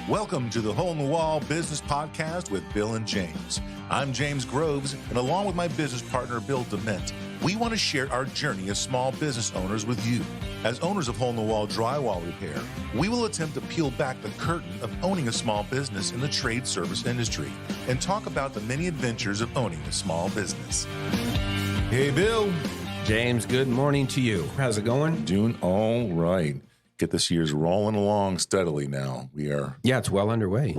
Welcome to the Hole in the Wall Business Podcast with Bill and James. I'm James Groves, and along with my business partner, Bill Dement, we want to share our journey as small business owners with you. As owners of Hole in the Wall drywall repair, we will attempt to peel back the curtain of owning a small business in the trade service industry and talk about the many adventures of owning a small business. Hey, Bill. James, good morning to you. How's it going? Doing all right. Get this year's rolling along steadily now. We are it's well underway.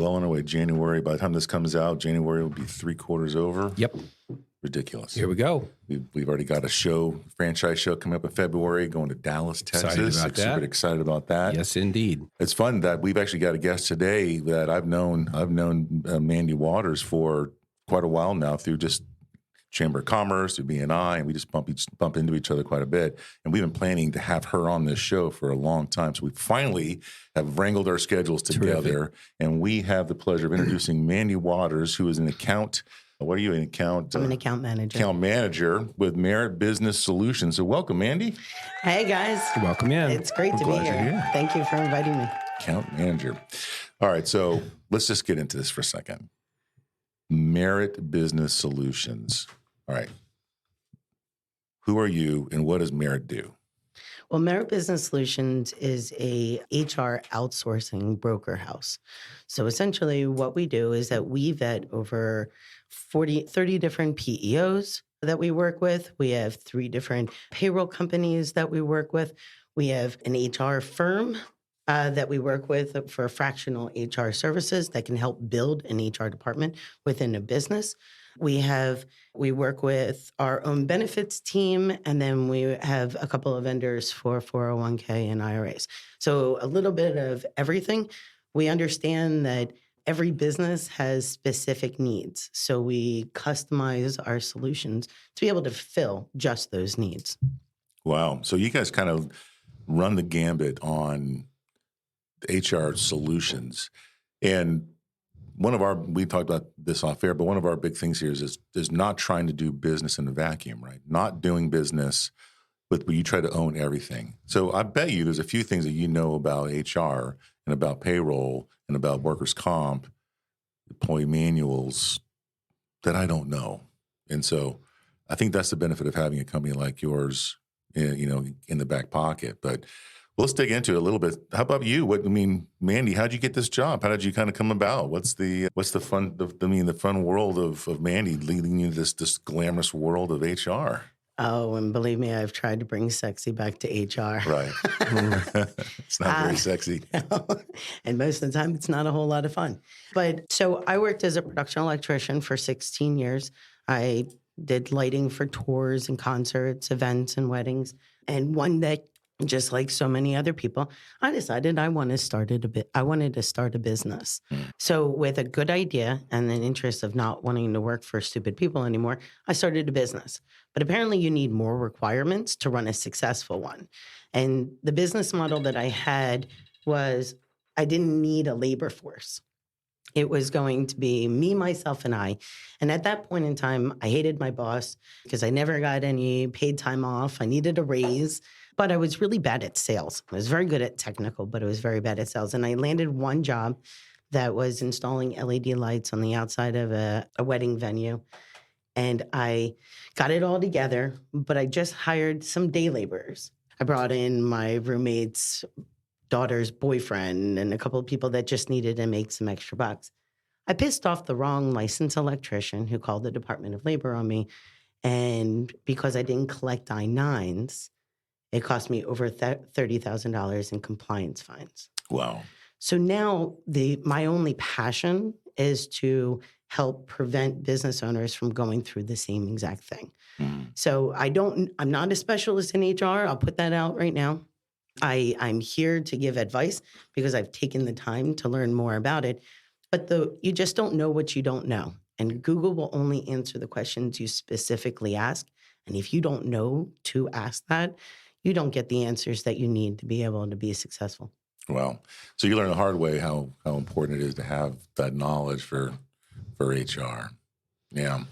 January. By the time this comes out, January will be 3/4 over. Yep. Ridiculous. Here we go. We've already got a franchise show coming up in February, going to Dallas, Texas. Super excited about that. Yes, indeed. It's fun that we've actually got a guest today that I've known Mandy Waters for quite a while now through just Chamber of Commerce, through BNI, and we just bump into each other quite a bit. And we've been planning to have her on this show for a long time. So we finally have wrangled our schedules together. Terrific. And we have the pleasure of introducing Mandy Waters, who is an account. What are you, an account? I'm an account manager. Account manager with Merritt Business Solutions. So welcome, Mandy. Hey, guys. Welcome in. It's great to be here. Thank you for inviting me. Account manager. All right, so let's just get into this for a second. Merritt Business Solutions. All right. Who are you and what does Merritt do? Well, Merritt Business Solutions is a HR outsourcing broker house. So essentially what we do is that we vet over 30 different PEOs that we work with. We have 3 different payroll companies that we work with. We have an HR firm that we work with for fractional HR services that can help build an HR department within a business. We work with our own benefits team, and then we have a couple of vendors for 401k and IRAs. So a little bit of everything. We understand that every business has specific needs. So we customize our solutions to be able to fill just those needs. Wow. So you guys kind of run the gambit on HR solutions. And we talked about this off air, but one of our big things here is not trying to do business in a vacuum, right? Not doing business but you try to own everything. So I bet you there's a few things that you know about HR and about payroll and about workers' comp, employee manuals that I don't know. And so I think that's the benefit of having a company like yours, in the back pocket. But let's dig into it a little bit. How about you? Mandy, how'd you get this job? How did you kind of come about? What's the fun world of Mandy leading you to this glamorous world of HR? Oh, and believe me, I've tried to bring sexy back to HR. Right. It's not very sexy. No. And most of the time, it's not a whole lot of fun. But so I worked as a production electrician for 16 years. I did lighting for tours and concerts, events and weddings. And one day, just like so many other people, I decided I wanted to start a business. So with a good idea and an interest of not wanting to work for stupid people anymore, I started a business. But apparently you need more requirements to run a successful one. And the business model that I had was I didn't need a labor force. It was going to be me, myself, and I. And at that point in time, I hated my boss because I never got any paid time off. I needed a raise. But I was really bad at sales. I was very good at technical, but I was very bad at sales. And I landed one job that was installing LED lights on the outside of a wedding venue. And I got it all together, but I just hired some day laborers. I brought in my roommate's daughter's boyfriend and a couple of people that just needed to make some extra bucks. I pissed off the wrong licensed electrician who called the Department of Labor on me. And because I didn't collect I-9s, it cost me over $30,000 in compliance fines. Wow. So now my only passion is to help prevent business owners from going through the same exact thing. So I'm not a specialist in HR. I'll put that out right now. I'm here to give advice because I've taken the time to learn more about it. But you just don't know what you don't know. And Google will only answer the questions you specifically ask. And if you don't know to ask that, you don't get the answers that you need to be able to be successful. Wow. So you learn the hard way how important it is to have that knowledge for HR. Yeah.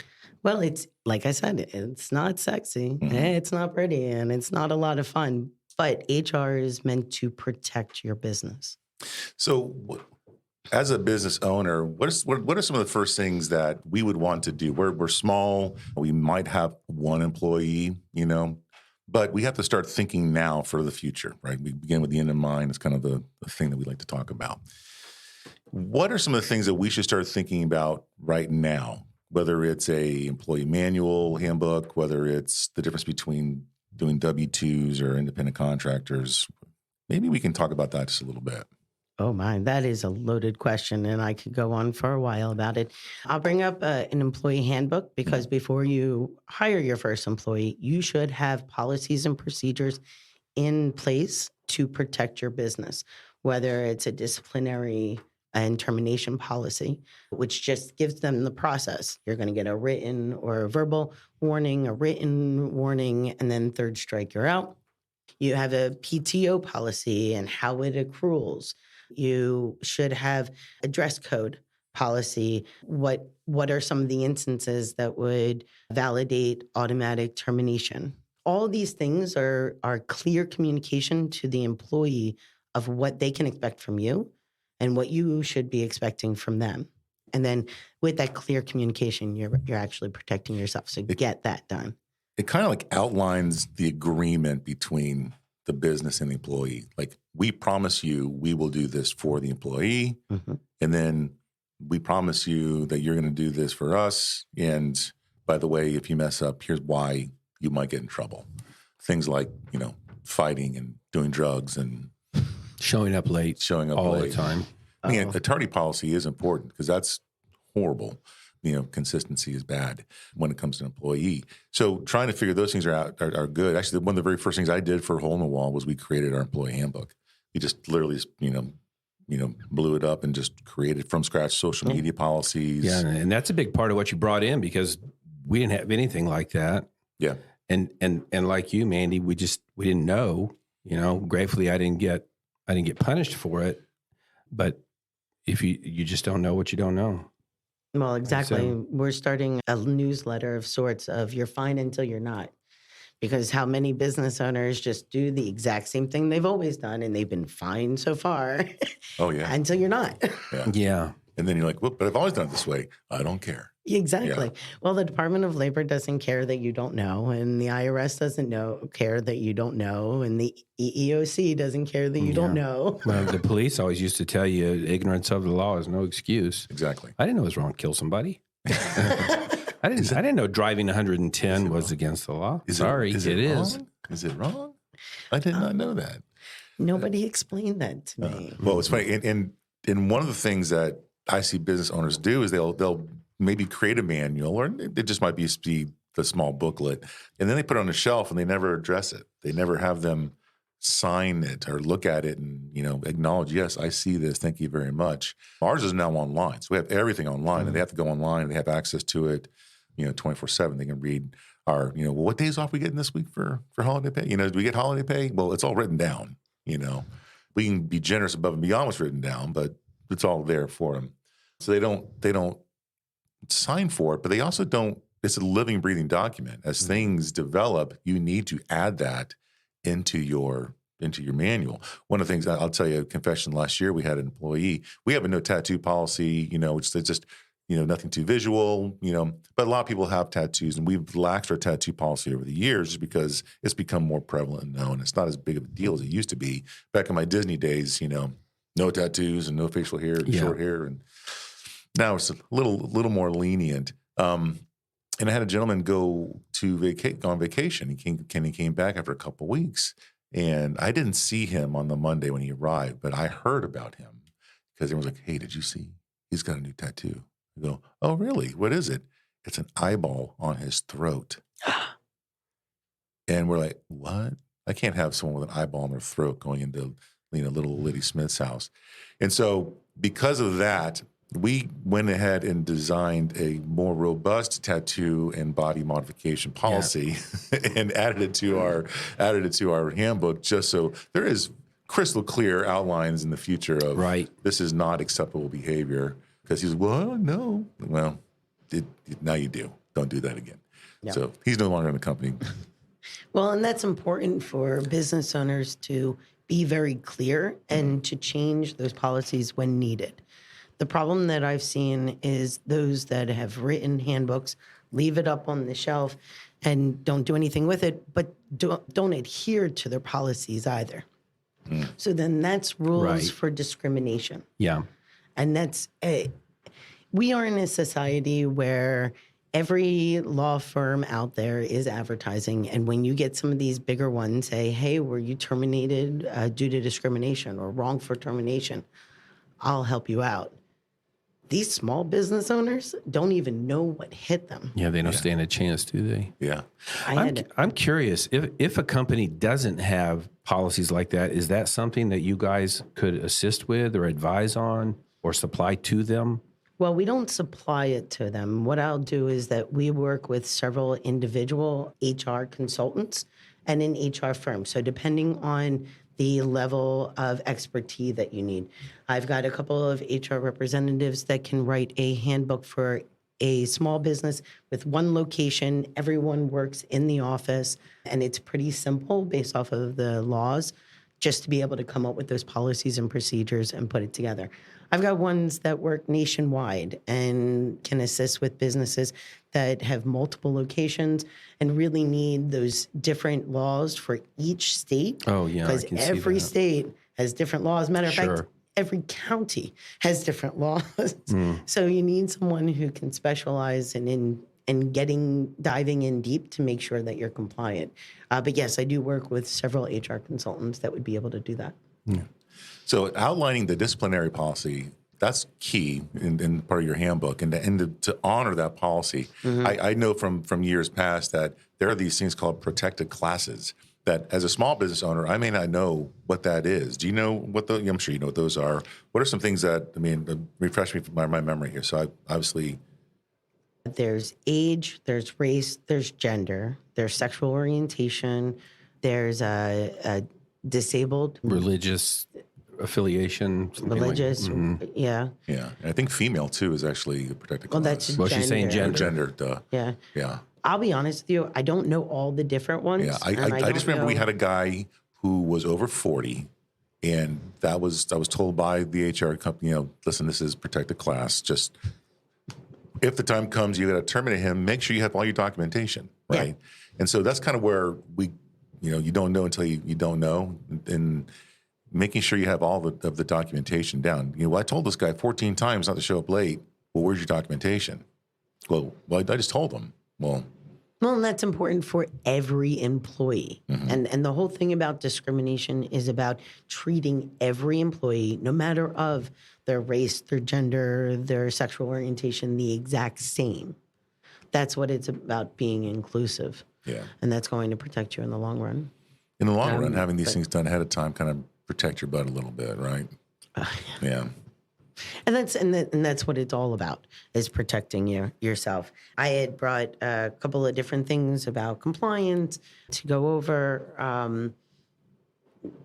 Well, it's like I said, it's not sexy, it's not pretty, and it's not a lot of fun. But HR is meant to protect your business. So as a business owner, what are some of the first things that we would want to do? We're small. We might have one employee, but we have to start thinking now for the future, right? We begin with the end in mind. It's kind of the thing that we like to talk about. What are some of the things that we should start thinking about right now? Whether it's a employee manual handbook, whether it's the difference between doing W-2s or independent contractors. Maybe we can talk about that just a little bit. Oh my, that is a loaded question, and I could go on for a while about it. I'll bring up an employee handbook because before you hire your first employee, you should have policies and procedures in place to protect your business, whether it's a disciplinary and termination policy, which just gives them the process. You're going to get a written or a verbal warning, a written warning, and then third strike, you're out. You have a PTO policy and how it accruals. You should have a dress code policy. What are some of the instances that would validate automatic termination? All these things are clear communication to the employee of what they can expect from you and what you should be expecting from them. And then with that clear communication, you're actually protecting yourself. So get that done. It kind of like outlines the agreement between the business and the employee. Like, we promise you we will do this for the employee. Mm-hmm. And then we promise you that you're going to do this for us. And by the way, if you mess up, here's why you might get in trouble. Things like, fighting and doing drugs and showing up late all the time. I mean, a tardy policy is important because that's horrible. Consistency is bad when it comes to an employee. So trying to figure those things are good. Actually, one of the very first things I did for Hole in the Wall was we created our employee handbook. We just literally, blew it up and just created from scratch social media policies. Yeah, and that's a big part of what you brought in because we didn't have anything like that. Yeah, and like you, Mandy, we didn't know. Gratefully, I didn't get punished for it. But if you just don't know what you don't know. Well, exactly. So, we're starting a newsletter of sorts of you're fine until you're not. Because how many business owners just do the exact same thing they've always done and they've been fine so far. Oh, yeah. Until you're not. Yeah. And then you're like, well, but I've always done it this way. I don't care. Exactly. Yeah. Well, the Department of Labor doesn't care that you don't know, and the IRS doesn't care that you don't know, and the EEOC doesn't care that you don't know. Well, the police always used to tell you ignorance of the law is no excuse. Exactly. I didn't know it was wrong to kill somebody. I didn't know driving 110 was against the law. Sorry, it is. Is it wrong? I did not know that. Nobody explained that to me. Well, it's funny. And one of the things that I see business owners do is they'll maybe create a manual, or it just might be the small booklet, and then they put it on the shelf and they never address it. They never have them sign it or look at it and acknowledge, yes, I see this. Thank you very much. Ours is now online, so we have everything online, and they have to go online and they have access to it, 24/7. They can read our, what days off we getting this week for holiday pay? Do we get holiday pay? Well, it's all written down. We can be generous above and beyond what's written down, but it's all there for them. So they don't sign for it, but they also don't. It's a living, breathing document. As things develop, you need to add that into your manual. One of the things I'll tell you, a confession. Last year, we had an employee. We have a no tattoo policy. It's just nothing too visual. But a lot of people have tattoos, and we've relaxed our tattoo policy over the years just because it's become more prevalent and known. It's not as big of a deal as it used to be. Back in my Disney days, no tattoos and no facial hair and short hair, and now it's a little more lenient. And I had a gentleman go on vacation. He came back after a couple of weeks, and I didn't see him on the Monday when he arrived, but I heard about him because everyone was like, "Hey, did you see? He's got a new tattoo." I go, "Oh, really? What is it?" It's an eyeball on his throat. And we're like, "What? I can't have someone with an eyeball on their throat going into little Liddy Smith's house." And so because of that, we went ahead and designed a more robust tattoo and body modification policy and added it to our handbook, just so there is crystal clear outlines in the future of this is not acceptable behavior. Because he's, well, no. Well, now you do. Don't do that again. Yep. So he's no longer in the company. Well, and that's important for business owners to be very clear and to change those policies when needed. The problem that I've seen is those that have written handbooks leave it up on the shelf and don't do anything with it, but don't adhere to their policies either. So then that's rules Right. for discrimination. Yeah. And we are in a society where every law firm out there is advertising. And when you get some of these bigger ones say, hey, were you terminated due to discrimination or wrong for termination? I'll help you out. These small business owners don't even know what hit them. Yeah, they don't stand a chance, do they? Yeah. I'm curious, if a company doesn't have policies like that, is that something that you guys could assist with or advise on or supply to them? Well, we don't supply it to them. What I'll do is that we work with several individual HR consultants and an HR firm. So depending on the level of expertise that you need, I've got a couple of HR representatives that can write a handbook for a small business with one location. Everyone works in the office, and it's pretty simple based off of the laws, just to be able to come up with those policies and procedures and put it together. I've got ones that work nationwide and can assist with businesses that have multiple locations and really need those different laws for each state. Oh, yeah, I Because can see every that. state has different laws. Matter of fact, Sure. every county has different laws. So you need someone who can specialize in diving in deep to make sure that you're compliant. But yes, I do work with several HR consultants that would be able to do that. So outlining the disciplinary policy, that's key in part of your handbook, and to honor that policy. I know from years past that there are these things called protected classes that as a small business owner, I may not know what that is. Do you know what those? I'm sure you know what those are. What are some things that, refresh me from my memory here. So obviously. There's age, there's race, there's gender, there's sexual orientation, there's a disabled, Religious affiliation. something like- religious, yeah. Yeah, and I think female too is actually a protected Well, class. that's Well, she's saying Or gender. gender, duh. Yeah. Yeah. I'll be honest with you, I don't know all the different ones. Yeah, and I just don't remember we know- had a guy who was over 40, and I was told by the HR company, listen, this is protected class. Just if the time comes, you got to terminate him. Make sure you have all your documentation, right? Yeah. And so that's kind of where you don't know until you don't know, and making sure you have all of the documentation down. I told this guy 14 times not to show up late. Well, where's your documentation? Well, I just told him. Well, and that's important for every employee. And the whole thing about discrimination is about treating every employee, no matter of their race, their gender, their sexual orientation, the exact same. That's what it's about, being inclusive. yeah. And that's going to protect you in the long run. In the long run, having these things done ahead of time kind of protect your butt a little bit, right? Yeah. And that's what it's all about, is protecting yourself. I had brought a couple of different things about compliance to go over.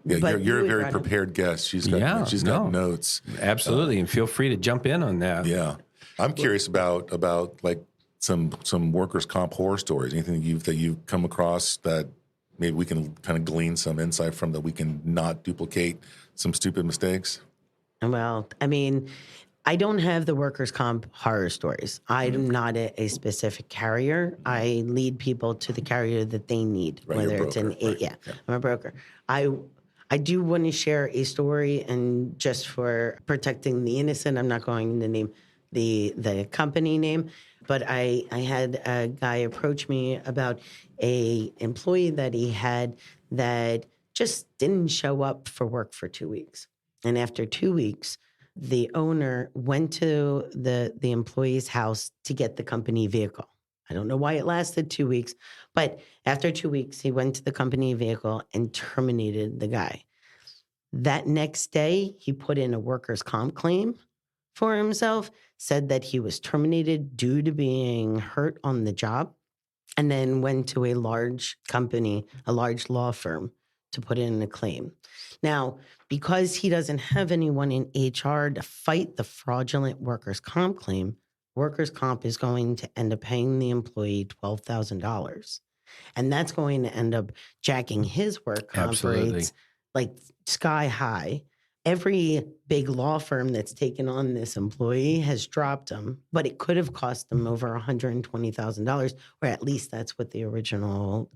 Yeah, But you're a you very would- prepared guest. She's got notes. Absolutely, and feel free to jump in on that. Yeah, I'm curious about like some workers' comp horror stories. Anything that you've come across that maybe we can kind of glean some insight from, that we can not duplicate some stupid mistakes. Well, I don't have the workers' comp horror stories. I'm not a specific carrier. I lead people to the carrier that they need, Right, you're a whether it's broker, right, yeah. I'm a broker. I do want to share a story, and just for protecting the innocent, I'm not going to name the company name, but I had a guy approach me about a employee that he had that just didn't show up for work for 2 weeks. And after 2 weeks, the owner went to the employee's house to get the company vehicle. I don't know why it lasted 2 weeks, but after 2 weeks, he went to the company vehicle and terminated the guy. That next day, he put in a workers' comp claim for himself, said that he was terminated due to being hurt on the job, and then went to a large company, a large law firm, to put in a claim. Now, because he doesn't have anyone in HR to fight the fraudulent workers' comp claim, workers' comp is going to end up paying the employee $12,000. And that's going to end up jacking his work comp Absolutely. rates like sky high. every big law firm that's taken on this employee has dropped them, but it could have cost them over $120,000, or at least that's what the original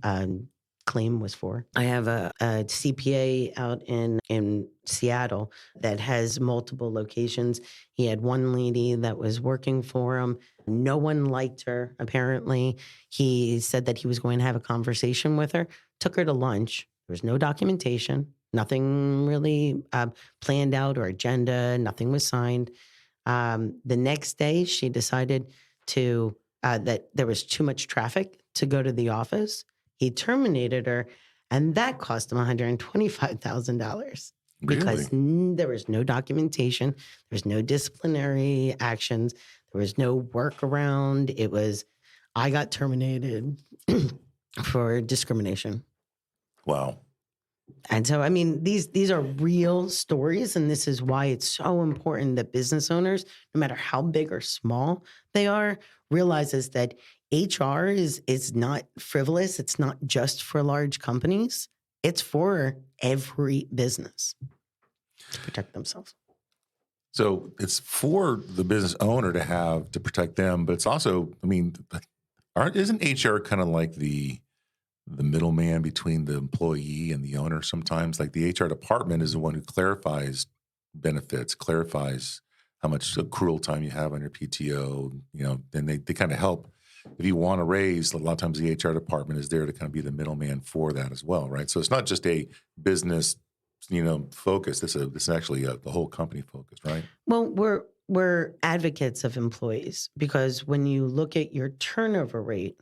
claim was for. I have a CPA out in Seattle that has multiple locations. He had one lady that was working for him. No one liked her, apparently. He said that he was going to have a conversation with her, took her to lunch. There was no documentation, nothing really planned out or agenda, nothing was signed. The next day, she decided that there was too much traffic to go to the office. He terminated her, and that cost him $125,000 because there was no documentation, there was no disciplinary actions, there was no workaround. It was, I got terminated for discrimination. Wow. And so, I mean, these are real stories, and this is why it's so important that business owners, no matter how big or small they are, realizes that HR is not frivolous. It's not just for large companies. It's for every business to protect themselves. So it's for the business owner to protect them, but it's also, I mean, isn't HR kind of like the middleman between the employee and the owner sometimes? Like the HR department is the one who clarifies benefits, clarifies how much accrual time you have on your PTO, then they kind of help. If you want to raise, a lot of times the HR department is there to kind of be the middleman for that as well, right? So it's not just a business, focus. This is actually the whole company focus, right? Well, we're advocates of employees because when you look at your turnover rate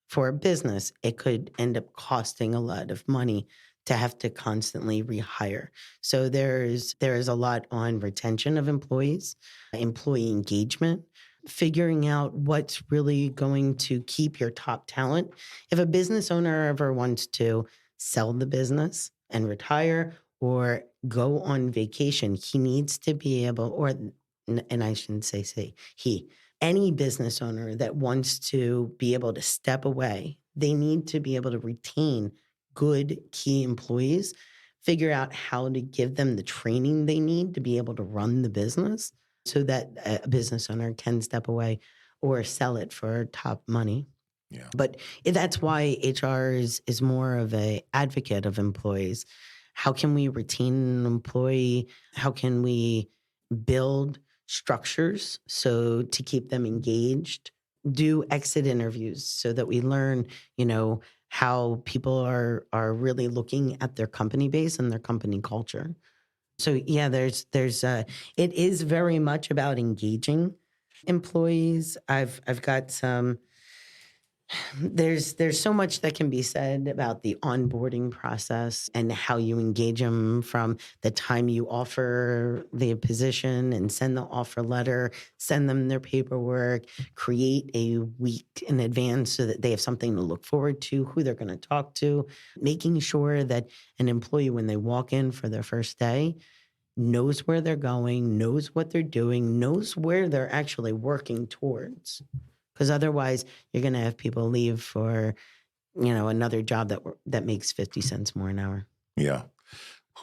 for a business, it could end up costing a lot of money to have to constantly rehire. So there is a lot on retention of employees, employee engagement, figuring out what's really going to keep your top talent. If a business owner ever wants to sell the business and retire or go on vacation, he needs to be able, and I shouldn't say he, any business owner that wants to be able to step away, they need to be able to retain good key employees, figure out how to give them the training they need to be able to run the business so that a business owner can step away or sell it for top money. Yeah. But that's why HR is more of an advocate of employees. How can we retain an employee? How can we build structures so to keep them engaged? Do exit interviews so that we learn, how people are really looking at their company base and their company culture. So yeah, it is very much about engaging employees. I've got some. There's so much that can be said about the onboarding process and how you engage them from the time you offer the position and send the offer letter, send them their paperwork, create a week in advance so that they have something to look forward to, who they're going to talk to, making sure that an employee, when they walk in for their first day, knows where they're going, knows what they're doing, knows where they're actually working towards. Because otherwise, you're going to have people leave for, another job that makes 50 cents more an hour. Yeah.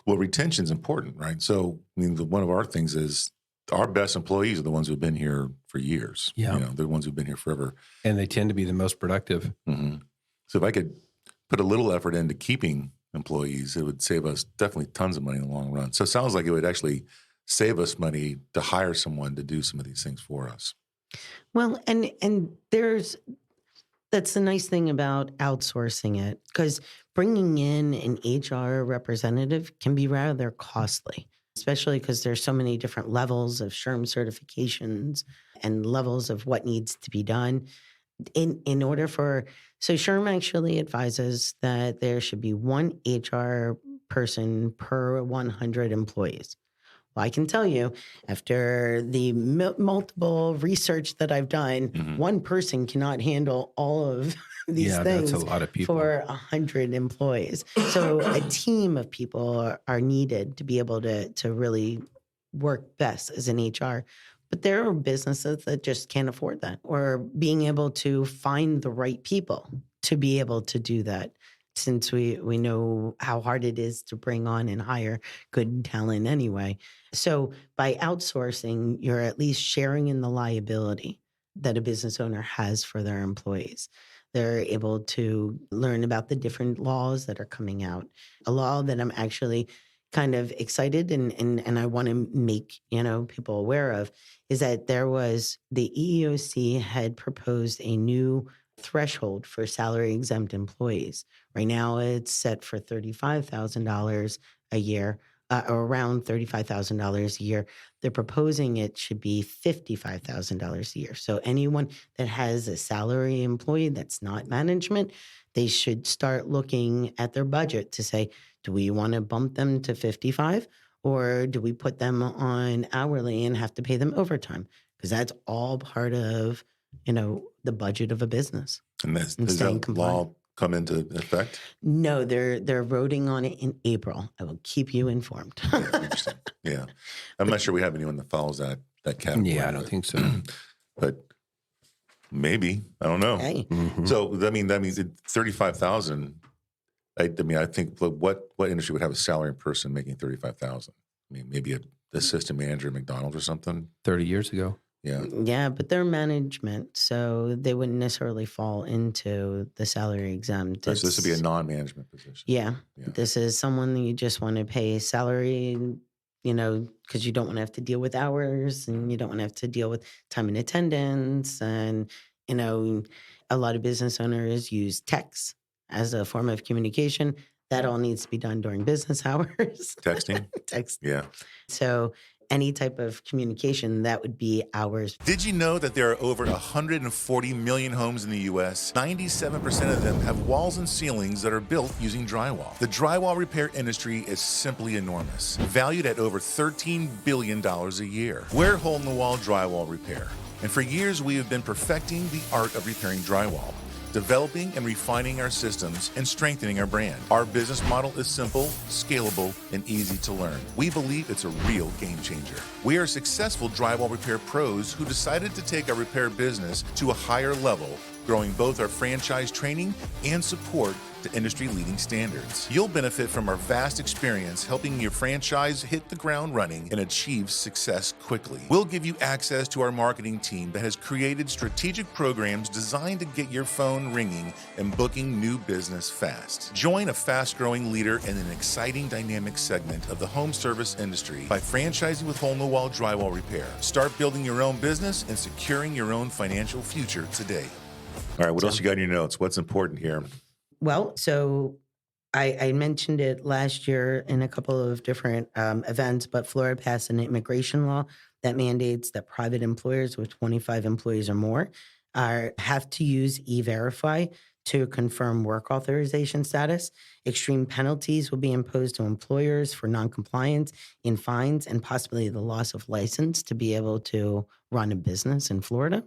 Well, retention is important, right? So, one of our things is our best employees are the ones who've been here for years. Yeah. They're the ones who've been here forever. And they tend to be the most productive. Mm-hmm. So if I could put a little effort into keeping employees, it would save us definitely tons of money in the long run. So it sounds like it would actually save us money to hire someone to do some of these things for us. Well, and that's the nice thing about outsourcing it, because bringing in an HR representative can be rather costly, especially because there's so many different levels of SHRM certifications and levels of what needs to be done. In order so SHRM actually advises that there should be one HR person per 100 employees. Well, I can tell you, after the multiple research that I've done, one person cannot handle all of these things. That's a lot of people. For 100 employees. So a team of people are needed to be able to really work best as an HR. But there are businesses that just can't afford that, or being able to find the right people to be able to do that. since we know how hard it is to bring on and hire good talent anyway. So by outsourcing, you're at least sharing in the liability that a business owner has for their employees. They're able to learn about the different laws that are coming out. A law that I'm actually kind of excited and I want to make, people aware of is that there was the EEOC had proposed a new threshold for salary exempt employees. Right now it's set for $35,000 a year, or around $35,000 a year. They're proposing it should be $55,000 a year. So anyone that has a salary employee that's not management, they should start looking at their budget to say, do we want to bump them to 55 or do we put them on hourly and have to pay them overtime? Because that's all part of, the budget of a business. And does that law come into effect? No, they're voting on it in April. I will keep you informed. Yeah, interesting. Yeah. I'm not sure we have anyone that follows that category. Yeah, I don't think so. But maybe. I don't know. Hey. Mhm. So that means 35,000. I think what industry would have a salary person making 35,000? I mean, maybe an assistant manager at McDonald's or something. 30 years ago. Yeah. Yeah, but they're management, so they wouldn't necessarily fall into the salary exempt. So this would be a It's- non-management position. Yeah, Yeah. this is someone that you just want to pay salary, because you don't want to have to deal with hours and you don't want to have to deal with time and attendance. And, a lot of business owners use text as a form of communication. That all needs to be done during business hours. Texting. Text. Yeah. So any type of communication, that would be hours. Did you know that there are over 140 million homes in the U.S.? 97% of them have walls and ceilings that are built using drywall. The drywall repair industry is simply enormous, valued at over $13 billion a year. We're hole-in-the-wall drywall repair, and for years we have been perfecting the art of repairing drywall, developing and refining our systems, and strengthening our brand. Our business model is simple, scalable, and easy to learn. We believe it's a real game changer. We are successful drywall repair pros who decided to take our repair business to a higher level, growing both our franchise training and support to industry-leading standards. You'll benefit from our vast experience helping your franchise hit the ground running and achieve success quickly. We'll give you access to our marketing team that has created strategic programs designed to get your phone ringing and booking new business fast. Join a fast-growing leader in an exciting dynamic segment of the home service industry by franchising with Hole-in-the-Wall Drywall Repair. Start building your own business and securing your own financial future today. All right, what else you got in your notes? What's important here? Well, so I mentioned it last year in a couple of different events, but Florida passed an immigration law that mandates that private employers with 25 employees or more have to use E-Verify to confirm work authorization status. Extreme penalties will be imposed to employers for noncompliance in fines and possibly the loss of license to be able to run a business in Florida.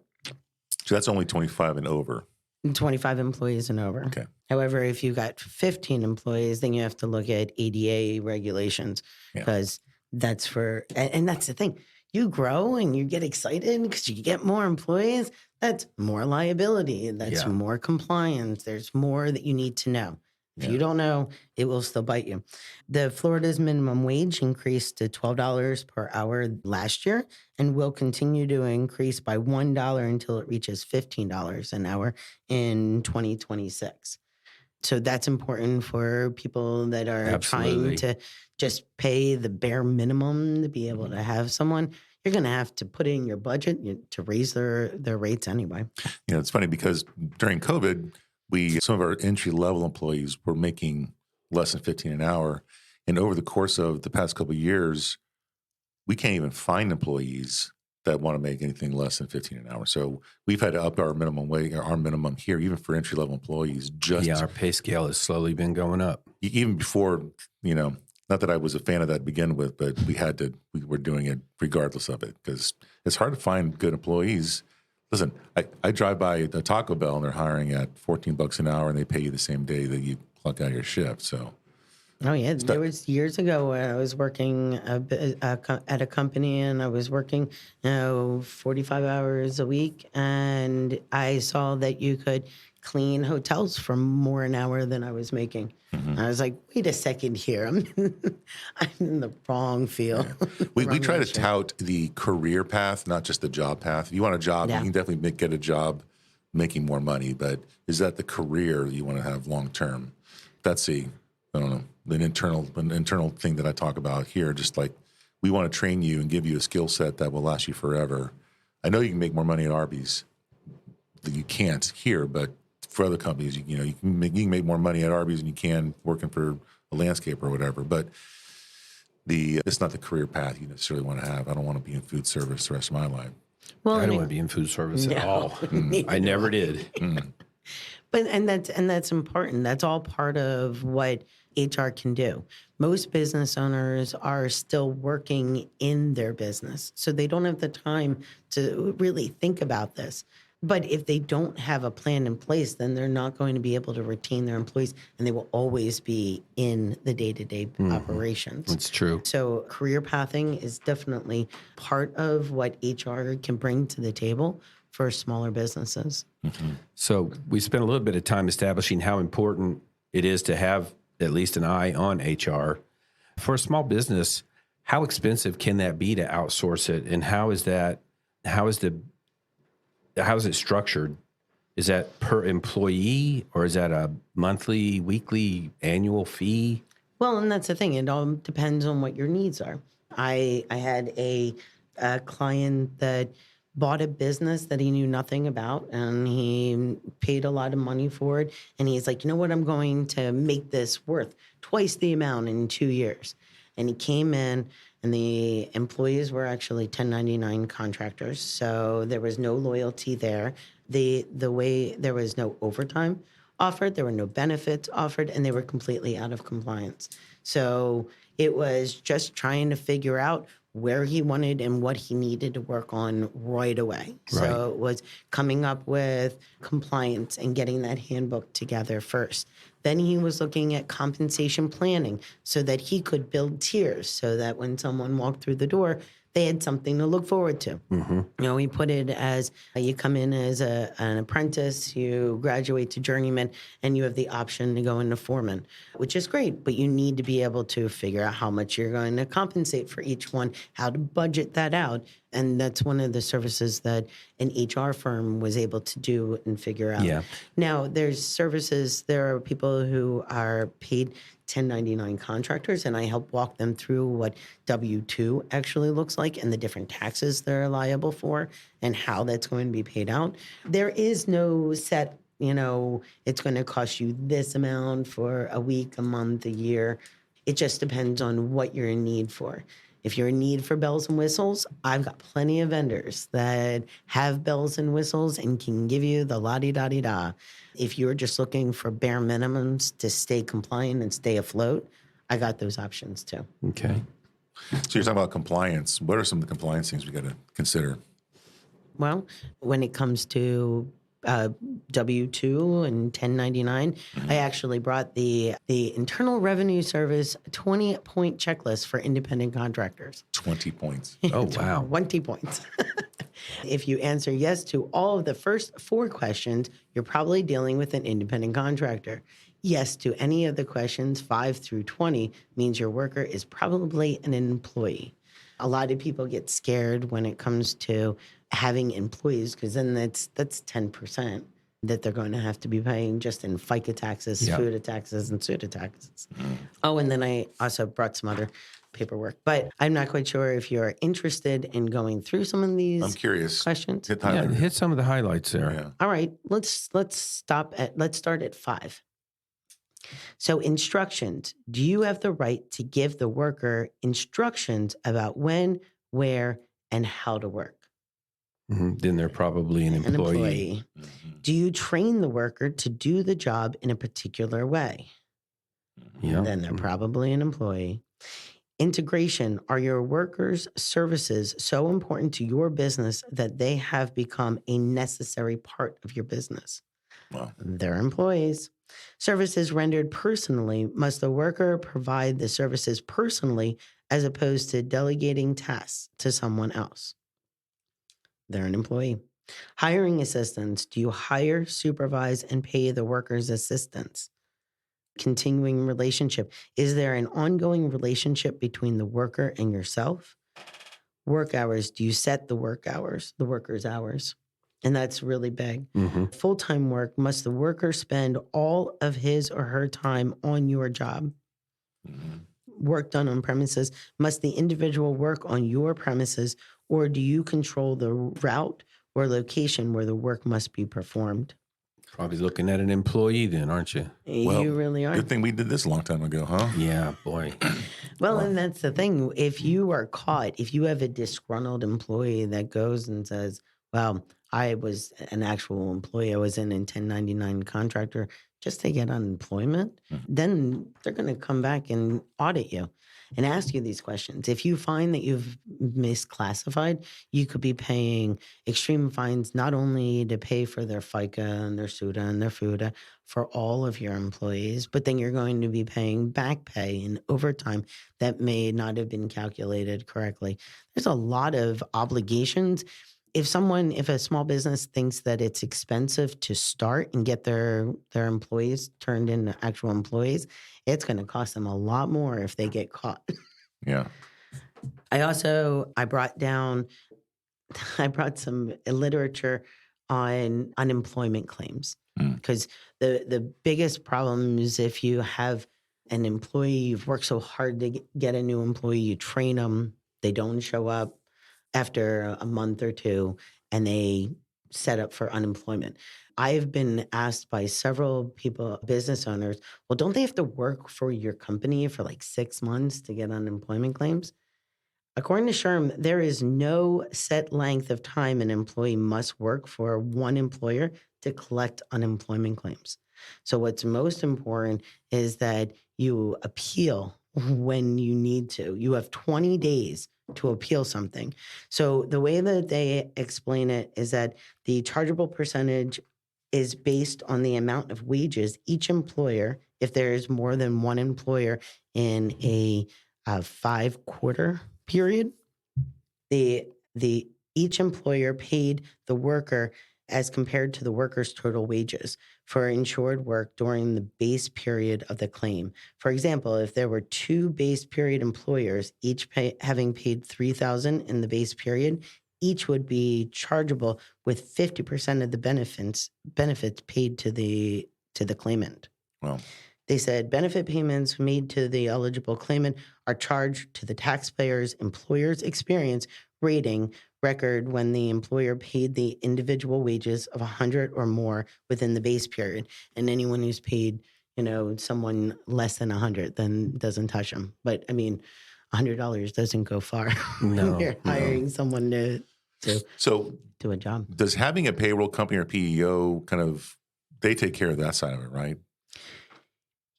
So that's only 25 and over. 25 employees and over. Okay. However, if you got 15 employees, then you have to look at ADA regulations because that's and that's the thing. You grow and you get excited because you get more employees. That's more liability. That's more compliance. There's more that you need to know. If you don't know, it will still bite you. The Florida's minimum wage increased to $12 per hour last year and will continue to increase by $1 until it reaches $15 an hour in 2026. So that's important for people that are trying to just pay the bare minimum to be able to have someone. You're going to have to put in your budget to raise their rates anyway. Yeah, it's funny because during COVID, some of our entry-level employees were making less than $15 an hour. And over the course of the past couple of years, we can't even find employees that want to make anything less than $15 an hour. So we've had to up our minimum wage, our minimum here, even for entry-level employees. Our pay scale has slowly been going up. Even before, not that I was a fan of that to begin with, but we were doing it regardless of it because it's hard to find good employees. Listen, I drive by a Taco Bell and they're hiring at $14 an hour and they pay you the same day that you clock out your shift. So, oh yeah, there was years ago when I was working at a company and I was working 45 hours a week, and I saw that you could clean hotels for more an hour than I was making. Mhm. I was like, wait a second here. I'm in the wrong field. We Wrong try to industry. tout the career path, not just the job path. If you want a job, Yeah. you can definitely get a job making more money, but is that the career you want to have long term? That's I don't know, an internal thing that I talk about here. Just like we want to train you and give you a skill set that will last you forever. I know you can make more money at Arby's that you can't here, but for other companies, you can make more money at Arby's than you can working for a landscaper or whatever. But it's not the career path you necessarily want to have. I don't want to be in food service the rest of my life. Well, I don't want to be in food service at No. all. I never did. But that's important. That's all part of what HR can do. Most business owners are still working in their business, so they don't have the time to really think about this. But if they don't have a plan in place, then they're not going to be able to retain their employees, and they will always be in the day-to-day operations. It's true. So career pathing is definitely part of what HR can bring to the table for smaller businesses. So we spent a little bit of time establishing how important it is to have at least an eye on HR. For a small business, how expensive can that be to outsource it? And how is it structured? Is that per employee, or is that a monthly, weekly, annual fee? Well, and that's the thing. It all depends on what your needs are. I had a client that bought a business that he knew nothing about, and he paid a lot of money for it. And he's like, you know what? I'm going to make this worth twice the amount in 2 years. And he came in, and the employees were actually 1099 contractors. So there was no loyalty there. The way there was no overtime offered, there were no benefits offered, and they were completely out of compliance. So it was just trying to figure out where he wanted and what he needed to work on right away. So it was coming up with compliance and getting that handbook together first. Then he was looking at compensation planning so that he could build tiers so that when someone walked through the door, they had something to look forward to. We put it as you come in as an apprentice, you graduate to journeyman, and you have the option to go into foreman, which is great. But you need to be able to figure out how much you're going to compensate for each one, how to budget that out. And that's one of the services that an HR firm was able to do and figure out. Yeah. Now, there are people who are paid 1099 contractors, and I help walk them through what W-2 actually looks like and the different taxes they're liable for and how that's going to be paid out. There is no set, it's going to cost you this amount for a week, a month, a year. It just depends on what you're in need for. If you're in need for bells and whistles, I've got plenty of vendors that have bells and whistles and can give you the la-di-da-di-da. If you're just looking for bare minimums to stay compliant and stay afloat, I got those options too. Okay. So you're talking about compliance. What are some of the compliance things we got to consider? Well, when it comes to W-2 and 1099, I actually brought the Internal Revenue Service 20-point checklist for independent contractors. 20 points. Oh, wow. 20 points. If you answer yes to all of the first 4 questions, you're probably dealing with an independent contractor. Yes to any of the questions 5 through 20 means your worker is probably an employee. A lot of people get scared when it comes to having employees, because then that's 10% that they're going to have to be paying just in FICA taxes, FUTA taxes, and SUTA taxes. Oh, and then I also brought some other paperwork. But I'm not quite sure if you're interested in going through some of these I'm curious. questions. Hit some of the highlights there. Yeah. All right, let's start at 5. So instructions. Do you have the right to give the worker instructions about when, where, and how to work? Then they're probably an employee. Do you train the worker to do the job in a particular way? Yeah. Then they're probably an employee. Integration. Are your workers' services so important to your business that they have become a necessary part of your business? Wow. They're employees. Services rendered personally. Must the worker provide the services personally as opposed to delegating tasks to someone else? They're an employee. Hiring assistants. Do you hire, supervise, and pay the workers' assistants? Continuing relationship. Is there an ongoing relationship between the worker and yourself? Work hours. Do you set the worker's hours? And that's really big. Full-time work. Must the worker spend all of his or her time on your job? Work done on premises. Must the individual work on your premises, or do you control the route or location where the work must be performed? Probably looking at an employee then, aren't you? Well, You really are. Good thing we did this a long time ago, huh? Yeah, boy. Well, and that's the thing. If you are caught, if you have a disgruntled employee that goes and says, well, I was an actual employee, I was in a 1099 contractor just to get unemployment, then they're going to come back and audit you and ask you these questions. If you find that you've misclassified, you could be paying extreme fines, not only to pay for their FICA and their SUDA and their FUTA for all of your employees, but then you're going to be paying back pay and overtime that may not have been calculated correctly. There's a lot of obligations. If a small business thinks that it's expensive to start and get their employees turned into actual employees, it's going to cost them a lot more if they get caught. Yeah. I brought some literature on unemployment claims, because the biggest problem is if you have an employee, you've worked so hard to get a new employee, you train them, they don't show up after a month or two, and they set up for unemployment. I've been asked by several people, business owners, well, don't they have to work for your company for like 6 months to get unemployment claims? According to SHRM, there is no set length of time an employee must work for one employer to collect unemployment claims. So what's most important is that you appeal when you need to. You have 20 days to appeal something. So the way that they explain it is that the chargeable percentage is based on the amount of wages each employer, if there is more than one employer in a 5-quarter period, each employer paid the worker as compared to the worker's total wages for insured work during the base period of the claim. For example, if there were 2 base period employers, each having paid $3,000 in the base period, each would be chargeable with 50% of the benefits paid to the claimant. Well, They said benefit payments made to the eligible claimant are charged to the taxpayer's employer's experience rating record when the employer paid the individual wages of 100 or more within the base period. And anyone who's paid, someone less than 100 then doesn't touch them. But I mean, $100 doesn't go far when you're hiring someone to do a job. Does having a payroll company or PEO they take care of that side of it, right?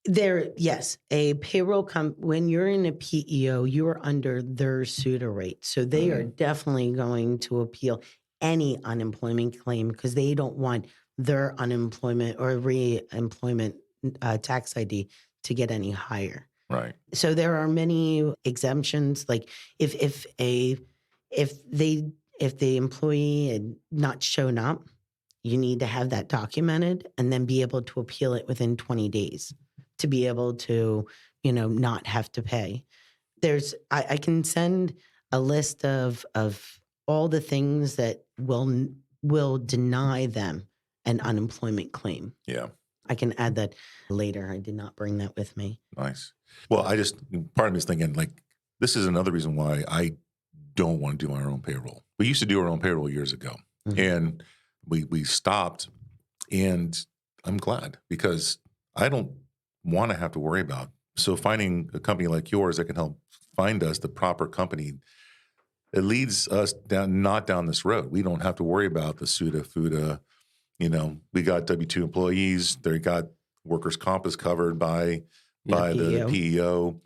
Yes, a payroll when you're in a PEO, you are under their SUTA rate. So they are definitely going to appeal any unemployment claim because they don't want their unemployment or reemployment tax ID to get any higher. Right. So there are many exemptions. Like if the employee had not shown up, you need to have that documented and then be able to appeal it within 20 days. To be able to, not have to pay. I can send a list of all the things that will deny them an unemployment claim. Yeah. I can add that later. I did not bring that with me. Nice. Well, part of me is thinking this is another reason why I don't want to do our own payroll. We used to do our own payroll years ago, and we stopped, and I'm glad because I don't want to have to worry about. So finding a company like yours that can help find us the proper company, it leads us not down this road. We don't have to worry about the SUTA, FUTA. We got W-2 employees. They got workers' comp is covered by the PEO.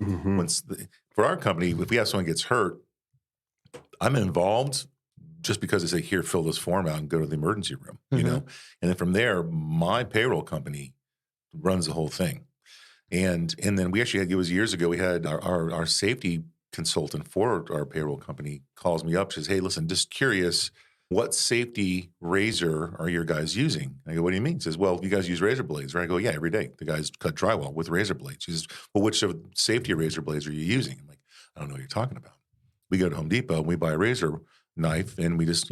For our company, if we have someone gets hurt, I'm involved just because they say, here, fill this form out and go to the emergency room, And then from there, my payroll company runs the whole thing. And then we actually it was years ago, we had our safety consultant for our payroll company calls me up, says, hey, listen, just curious, what safety razor are your guys using? I go, what do you mean? He says, well, you guys use razor blades, right? I go, yeah, every day. The guys cut drywall with razor blades. He says, well, which of safety razor blades are you using? I'm like, I don't know what you're talking about. We go to Home Depot and we buy a razor knife and we just,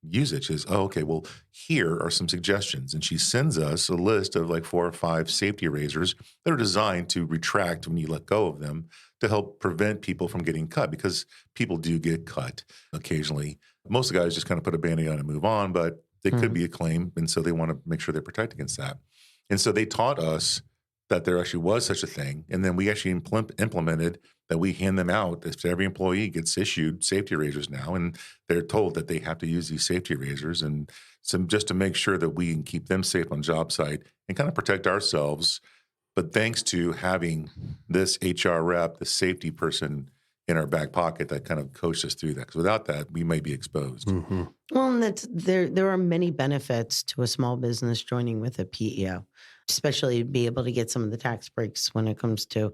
use it. She says, oh, okay, well, here are some suggestions. And she sends us a list of like 4 or 5 safety razors that are designed to retract when you let go of them to help prevent people from getting cut, because people do get cut occasionally. Most of the guys just kind of put a Band-Aid on and move on, but they could be a claim. And so they want to make sure they protect against that. And so they taught us that there actually was such a thing. And then we actually implemented that we hand them out. If every employee gets issued safety razors now, and they're told that they have to use these safety razors, and some just to make sure that we can keep them safe on job site and kind of protect ourselves. But thanks to having this HR rep, the safety person in our back pocket that kind of coached us through that. Because without that, we may be exposed. Mm-hmm. Well, and there are many benefits to a small business joining with a PEO, especially be able to get some of the tax breaks when it comes to,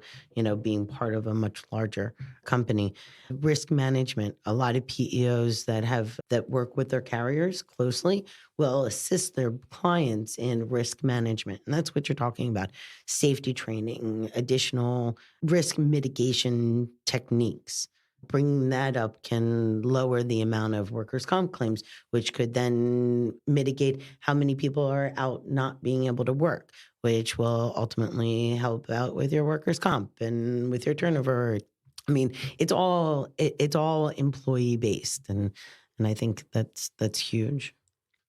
being part of a much larger company. Risk management. A lot of PEOs that work with their carriers closely will assist their clients in risk management. And that's what you're talking about. Safety training, additional risk mitigation techniques. Bringing that up can lower the amount of workers' comp claims, which could then mitigate how many people are out not being able to work, which will ultimately help out with your workers' comp and with your turnover. I mean, it's all employee based, and I think that's huge.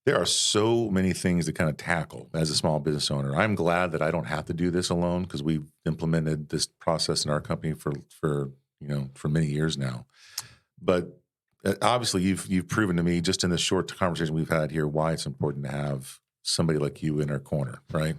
There are so many things to kind of tackle as a small business owner. I'm glad that I don't have to do this alone, because we've implemented this process in our company for many years now. But obviously you've proven to me just in this short conversation we've had here why it's important to have somebody like you in our corner, right?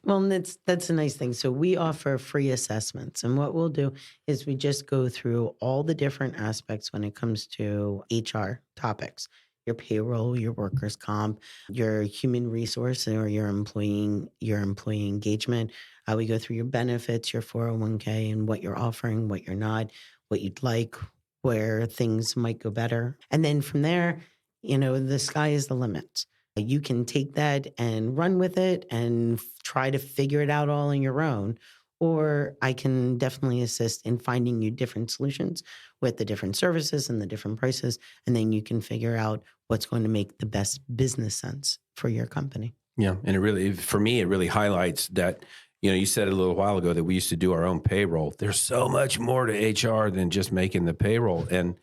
Well, that's a nice thing. So we offer free assessments, and what we'll do is we just go through all the different aspects when it comes to HR topics. Your payroll, your workers' comp, your human resource, or your employee engagement. We go through your benefits, your 401k, and what you're offering, what you're not, what you'd like, where things might go better. And then from there, the sky is the limit. You can take that and run with it and try to figure it out all on your own. Or I can definitely assist in finding you different solutions with the different services and the different prices. And then you can figure out what's going to make the best business sense for your company. Yeah. And for me, it really highlights that, you said a little while ago that we used to do our own payroll. There's so much more to HR than just making the payroll. And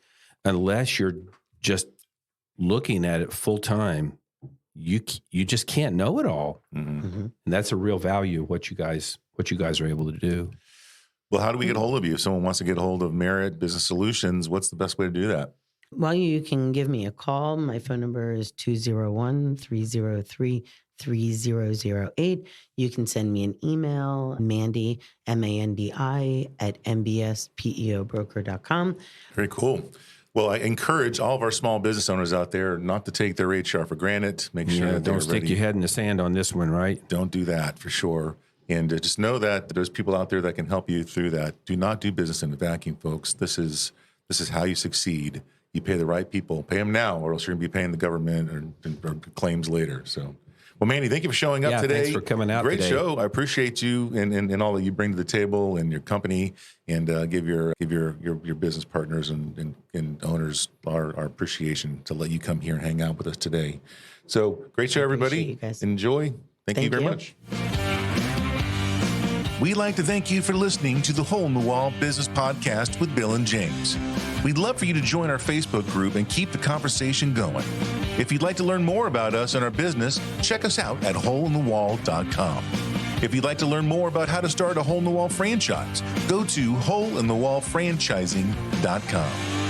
unless you're just looking at it full time, you just can't know it all. Mm-hmm. Mm-hmm. And that's a real value of what you guys are able to do. Well, how do we get a hold of you? If someone wants to get a hold of Merritt Business Solutions, what's the best way to do that? Well, you can give me a call. My phone number is 201-303-3008. You can send me an email, Mandy, Mandi, at mbspeobroker.com. Very cool. Well, I encourage all of our small business owners out there not to take their HR for granted. Make sure that don't stick your head in the sand on this one, right? Don't do that for sure. And just know that there's people out there that can help you through that. Do not do business in a vacuum, folks. This is how you succeed. You pay the right people. Pay them now, or else you're going to be paying the government or claims later. So, well, Mandy, thank you for showing up today. Thanks for coming out Great today. show. I appreciate you and all that you bring to the table and your company, and give your business partners and owners our appreciation to let you come here and hang out with us today. So, great show, everybody. You guys. Enjoy. Thank you very much. We'd like to thank you for listening to the Hole in the Wall Business Podcast with Bill and James. We'd love for you to join our Facebook group and keep the conversation going. If you'd like to learn more about us and our business, check us out at holeinthewall.com. If you'd like to learn more about how to start a Hole in the Wall franchise, go to holeinthewallfranchising.com.